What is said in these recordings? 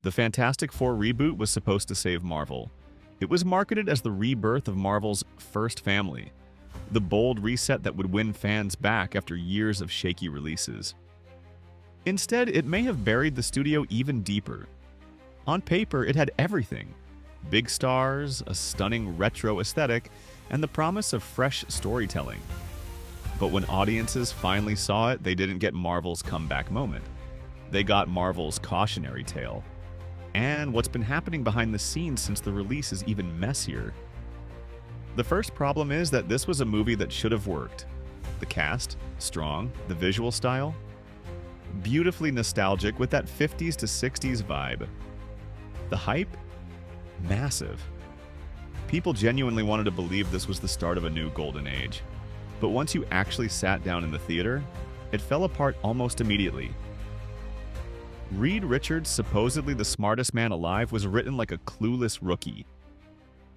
The Fantastic Four reboot was supposed to save Marvel. It was marketed as the rebirth of Marvel's first family, the bold reset that would win fans back after years of shaky releases. Instead, it may have buried the studio even deeper. On paper, it had everything: big stars, a stunning retro aesthetic, and the promise of fresh storytelling. But when audiences finally saw it, they didn't get Marvel's comeback moment. They got Marvel's cautionary tale. And what's been happening behind the scenes since the release is even messier. The first problem is that this was a movie that should have worked. The cast, strong, the visual style, beautifully nostalgic with that 50s to 60s vibe. The hype, massive. People genuinely wanted to believe this was the start of a new golden age. But once you actually sat down in the theater, it fell apart almost immediately. Reed Richards, supposedly the smartest man alive, was written like a clueless rookie.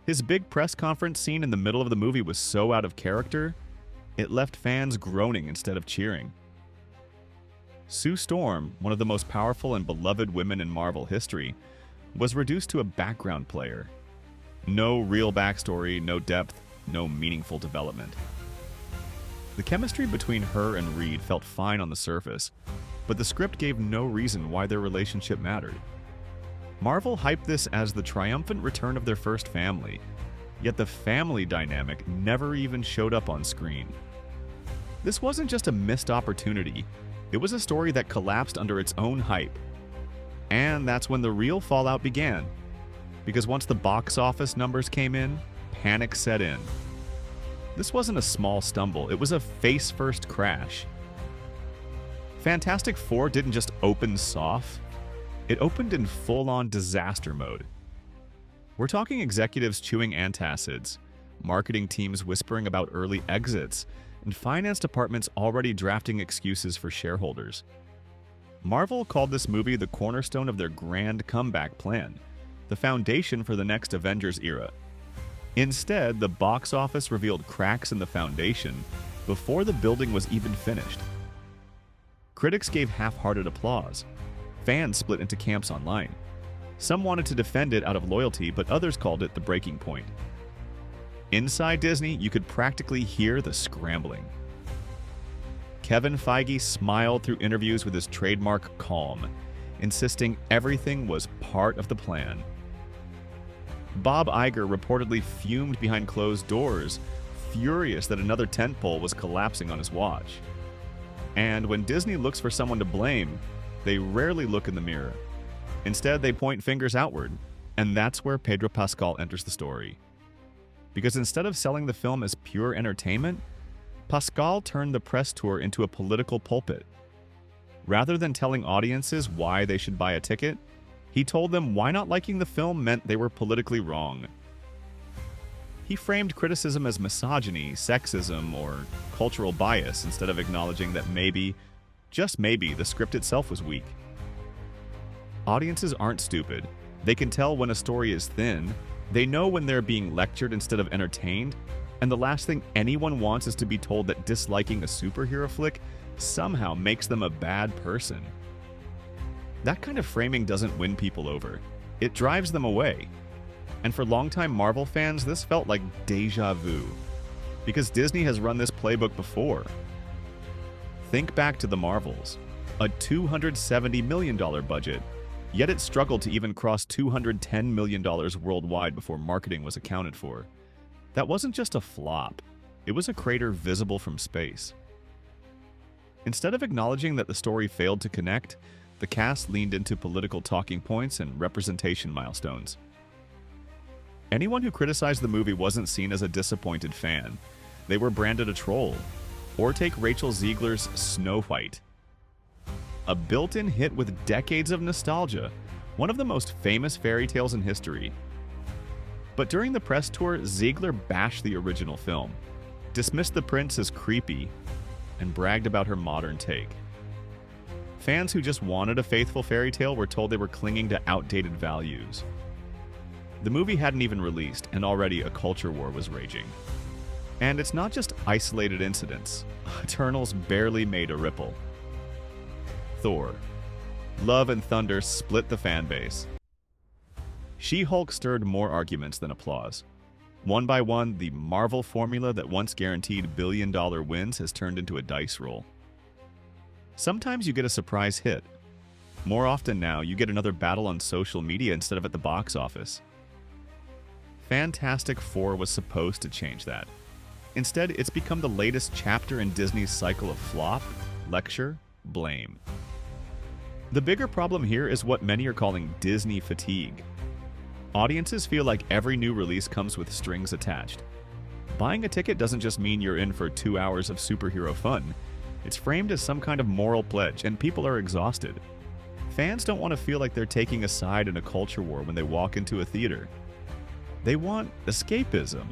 His big press conference scene in the middle of the movie was so out of character, it left fans groaning instead of cheering. Sue Storm, one of the most powerful and beloved women in Marvel history, was reduced to a background player. No real backstory, no depth, no meaningful development. The chemistry between her and Reed felt fine on the surface, but the script gave no reason why their relationship mattered. Marvel hyped this as the triumphant return of their first family, yet the family dynamic never even showed up on screen. This wasn't just a missed opportunity, it was a story that collapsed under its own hype. And that's when the real fallout began, because once the box office numbers came in, panic set in. This wasn't a small stumble, it was a face-first crash. Fantastic Four didn't just open soft, it opened in full-on disaster mode. We're talking executives chewing antacids, marketing teams whispering about early exits, and finance departments already drafting excuses for shareholders. Marvel called this movie the cornerstone of their grand comeback plan, the foundation for the next Avengers era. Instead, the box office revealed cracks in the foundation before the building was even finished. Critics gave half-hearted applause. Fans split into camps online. Some wanted to defend it out of loyalty, but others called it the breaking point. Inside Disney, you could practically hear the scrambling. Kevin Feige smiled through interviews with his trademark calm, insisting everything was part of the plan. Bob Iger reportedly fumed behind closed doors, furious that another tentpole was collapsing on his watch. And when Disney looks for someone to blame, they rarely look in the mirror. Instead, they point fingers outward, and that's where Pedro Pascal enters the story. Because instead of selling the film as pure entertainment, Pascal turned the press tour into a political pulpit. Rather than telling audiences why they should buy a ticket, he told them why not liking the film meant they were politically wrong. He framed criticism as misogyny, sexism, or cultural bias instead of acknowledging that maybe, just maybe, the script itself was weak. Audiences aren't stupid. They can tell when a story is thin, they know when they're being lectured instead of entertained, and the last thing anyone wants is to be told that disliking a superhero flick somehow makes them a bad person. That kind of framing doesn't win people over. It drives them away. And for longtime Marvel fans, this felt like deja vu, because Disney has run this playbook before. Think back to the Marvels, a $270 million budget, yet it struggled to even cross $210 million worldwide before marketing was accounted for. That wasn't just a flop, it was a crater visible from space. Instead of acknowledging that the story failed to connect, the cast leaned into political talking points and representation milestones. Anyone who criticized the movie wasn't seen as a disappointed fan. They were branded a troll. Or take Rachel Ziegler's Snow White. A built-in hit with decades of nostalgia, one of the most famous fairy tales in history. But during the press tour, Ziegler bashed the original film, dismissed the prince as creepy, and bragged about her modern take. Fans who just wanted a faithful fairy tale were told they were clinging to outdated values. The movie hadn't even released, and already a culture war was raging. And it's not just isolated incidents. Eternals barely made a ripple. Thor. Love and Thunder split the fan base. She-Hulk stirred more arguments than applause. One by one, the Marvel formula that once guaranteed billion-dollar wins has turned into a dice roll. Sometimes you get a surprise hit. More often now, you get another battle on social media instead of at the box office. Fantastic Four was supposed to change that. Instead, it's become the latest chapter in Disney's cycle of flop, lecture, blame. The bigger problem here is what many are calling Disney fatigue. Audiences feel like every new release comes with strings attached. Buying a ticket doesn't just mean you're in for 2 hours of superhero fun. It's framed as some kind of moral pledge, and people are exhausted. Fans don't want to feel like they're taking a side in a culture war when they walk into a theater. They want escapism.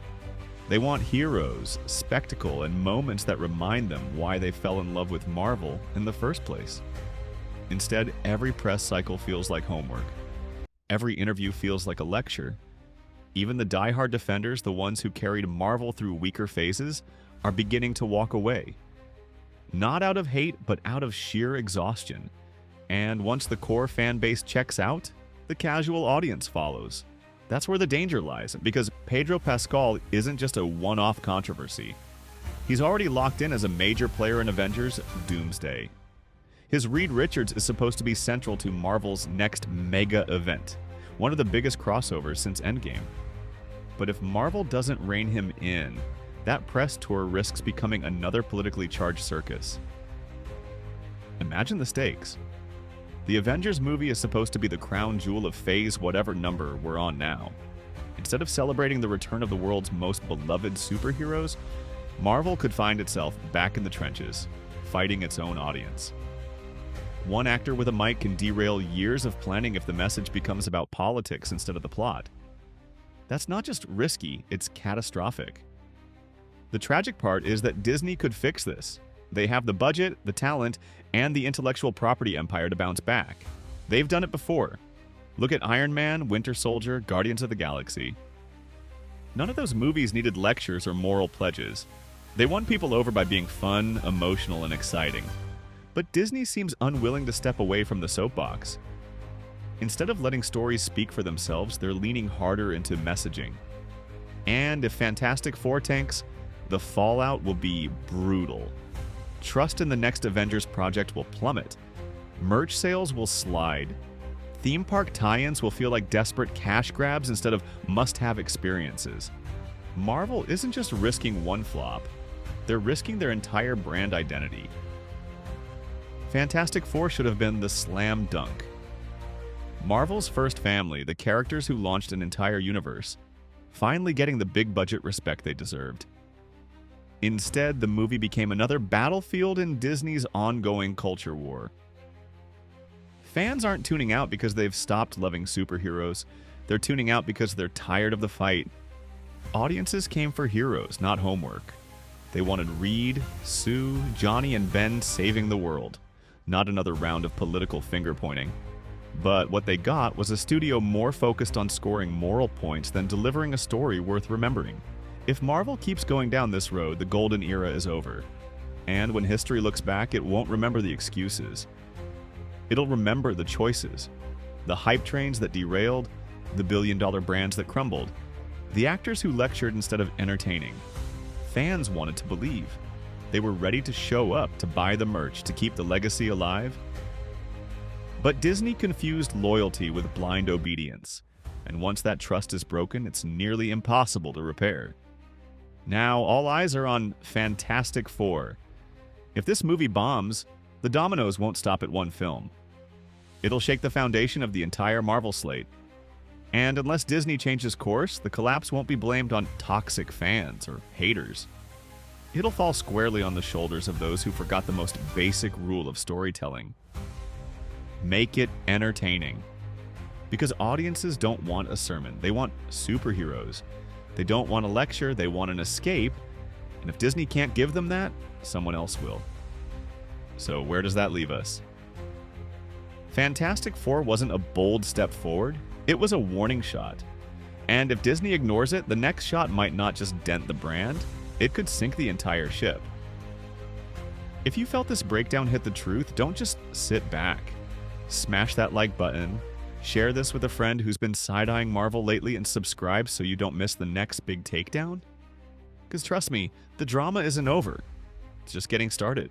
They want heroes, spectacle, and moments that remind them why they fell in love with Marvel in the first place. Instead, every press cycle feels like homework. Every interview feels like a lecture. Even the diehard defenders, the ones who carried Marvel through weaker phases, are beginning to walk away. Not out of hate, but out of sheer exhaustion. And once the core fan base checks out, the casual audience follows. That's where the danger lies, because Pedro Pascal isn't just a one-off controversy. He's already locked in as a major player in Avengers: Doomsday. His Reed Richards is supposed to be central to Marvel's next mega event, one of the biggest crossovers since Endgame. But if Marvel doesn't rein him in, that press tour risks becoming another politically charged circus. Imagine the stakes. The Avengers movie is supposed to be the crown jewel of phase whatever number we're on now. Instead of celebrating the return of the world's most beloved superheroes, Marvel could find itself back in the trenches, fighting its own audience. One actor with a mic can derail years of planning if the message becomes about politics instead of the plot. That's not just risky, it's catastrophic. The tragic part is that Disney could fix this. They have the budget, the talent, and the intellectual property empire to bounce back. They've done it before. Look at Iron Man, Winter Soldier, Guardians of the Galaxy. None of those movies needed lectures or moral pledges. They won people over by being fun, emotional, and exciting. But Disney seems unwilling to step away from the soapbox. Instead of letting stories speak for themselves, they're leaning harder into messaging. And if Fantastic Four tanks, the fallout will be brutal. Trust in the next Avengers project will plummet. Merch sales will slide. Theme park tie-ins will feel like desperate cash grabs instead of must-have experiences. Marvel isn't just risking one flop, they're risking their entire brand identity. Fantastic Four should have been the slam dunk. Marvel's first family, the characters who launched an entire universe, finally getting the big budget respect they deserved. Instead, the movie became another battlefield in Disney's ongoing culture war. Fans aren't tuning out because they've stopped loving superheroes. They're tuning out because they're tired of the fight. Audiences came for heroes, not homework. They wanted Reed, Sue, Johnny, and Ben saving the world, not another round of political finger-pointing. But what they got was a studio more focused on scoring moral points than delivering a story worth remembering. If Marvel keeps going down this road, the golden era is over. And when history looks back, it won't remember the excuses. It'll remember the choices. The hype trains that derailed, the billion-dollar brands that crumbled, the actors who lectured instead of entertaining. Fans wanted to believe. They were ready to show up, to buy the merch, to keep the legacy alive. But Disney confused loyalty with blind obedience. And once that trust is broken, it's nearly impossible to repair. Now, all eyes are on Fantastic Four. If this movie bombs, the dominoes won't stop at one film. It'll shake the foundation of the entire Marvel slate. And unless Disney changes course, the collapse won't be blamed on toxic fans or haters. It'll fall squarely on the shoulders of those who forgot the most basic rule of storytelling. Make it entertaining. Because audiences don't want a sermon, they want superheroes. They don't want a lecture, they want an escape. And if Disney can't give them that, someone else will. So where does that leave us? Fantastic Four wasn't a bold step forward, it was a warning shot. And if Disney ignores it, the next shot might not just dent the brand, it could sink the entire ship. If you felt this breakdown hit the truth, don't just sit back. Smash that like button, share this with a friend who's been side-eyeing Marvel lately, and subscribe so you don't miss the next big takedown. Because trust me, the drama isn't over. It's just getting started.